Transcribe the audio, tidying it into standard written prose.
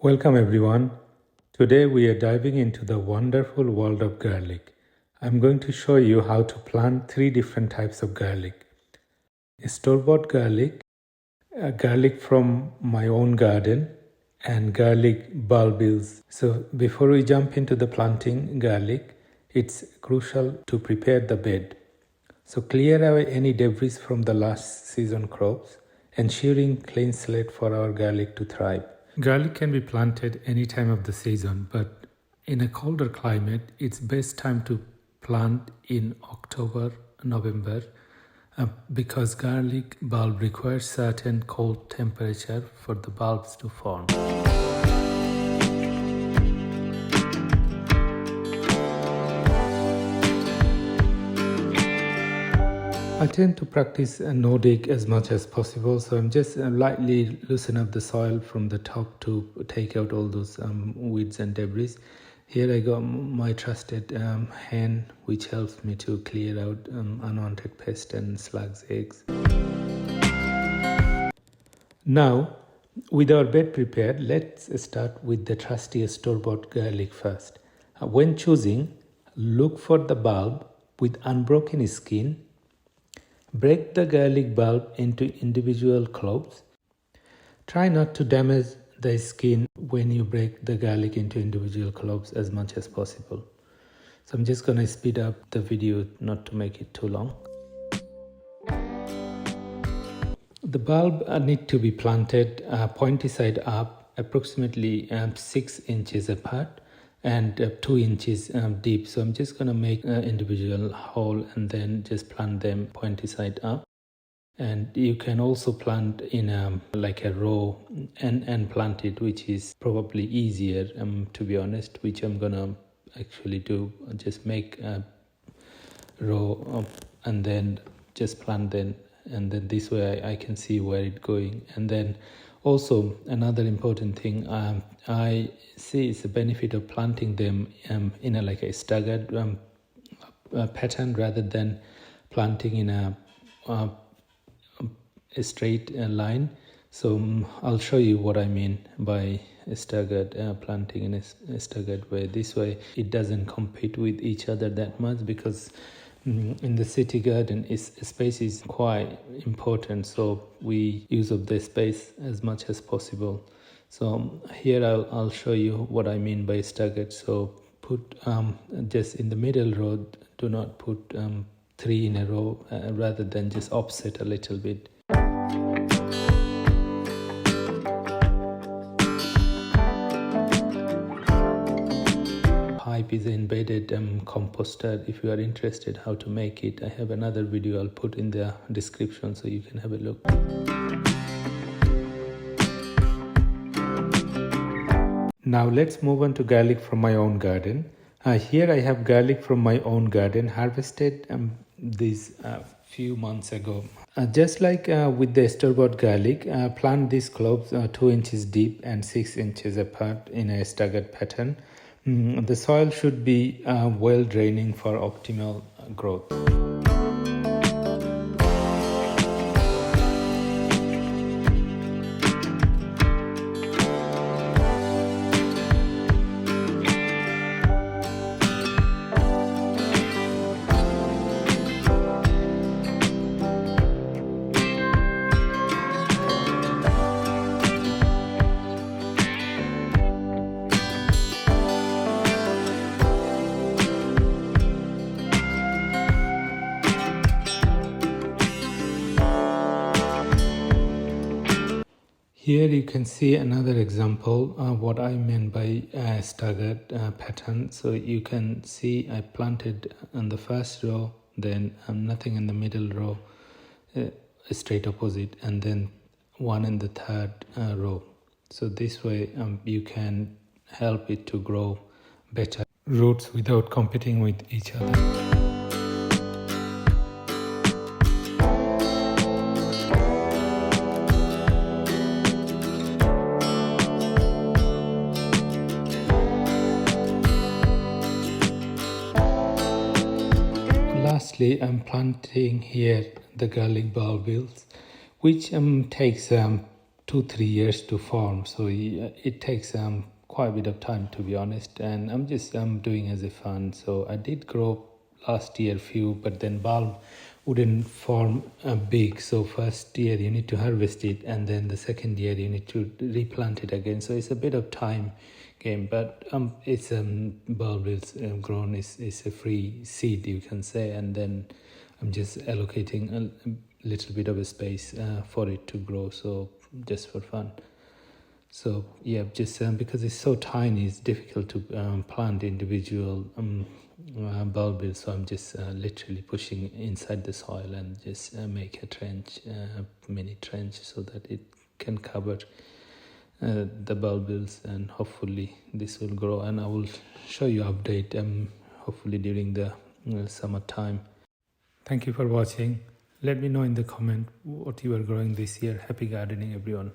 Welcome everyone. Today we are diving into the wonderful world of garlic. I'm going to show you how to plant 3 different types of garlic. Store-bought garlic, garlic from my own garden, and garlic bulbils. So before we jump into the planting garlic, it's crucial to prepare the bed. So clear away any debris from the last season crops, ensuring clean slate for our garlic to thrive. Garlic can be planted any time of the season, but in a colder climate, it's best time to plant in October, November, because garlic bulb requires certain cold temperature for the bulbs to form. I tend to practice no dig as much as possible, so I'm just lightly loosen up the soil from the top to take out all those weeds and debris. Here I got my trusted hen, which helps me to clear out unwanted pests and slugs eggs. Now, with our bed prepared, let's start with the trusty store-bought garlic first. When choosing, look for the bulb with unbroken skin. Break the garlic bulb into individual cloves. Try not to damage the skin when you break the garlic into individual cloves as much as possible. So I'm just going to speed up the video not to make it too long. The bulb need to be planted pointy side up, approximately 6 inches apart and 2 inches deep. So I'm just going to make an individual hole and then just plant them pointy side up. And you can also plant in like a row and plant it, which is probably easier to be honest, which I'm gonna actually do. Just make a row and then just plant them, and then this way I can see where it's going. And then also another important thing I see is the benefit of planting them in like a staggered pattern rather than planting in a straight line. So I'll show you what I mean by staggered planting in a staggered way. This way it doesn't compete with each other that much, because in the city garden space is quite important, so we use up the space as much as possible. So here I'll show you what I mean by staggered. So put just in the middle row, do not put 3 in a row, rather than just offset a little bit. Pipe is embedded composter. If you are interested how to make it, I have another video I'll put in the description so you can have a look. Now let's move on to garlic from my own garden. Here I have garlic from my own garden, harvested these few months ago. Just like with the store-bought garlic, plant these cloves 2 inches deep and 6 inches apart in a staggered pattern. The soil should be well draining for optimal growth. Here you can see another example what I meant by staggered pattern. So you can see I planted on the first row, then nothing in the middle row, straight opposite, and then one in the third row. So this way you can help it to grow better roots without competing with each other. Lastly, I'm planting here the garlic bulbils, which takes 2-3 years to form, so it takes quite a bit of time, to be honest. And I'm doing as a fun. So I did grow last year few, but then bulb wouldn't form big. So first year you need to harvest it, and then the second year you need to replant it again. So it's a bit of time game, but it's bulb is grown is a free seed, you can say. And then I'm just allocating a little bit of a space for it to grow, so just for fun. So yeah, just because it's so tiny, it's difficult to plant individual bulbs. So I'm just literally pushing inside the soil and just make a trench, mini trench, so that it can cover the bulbs, and hopefully this will grow. And I will show you update hopefully during the summertime. Thank you for watching. Let me know in the comment what you are growing this year. Happy gardening, everyone.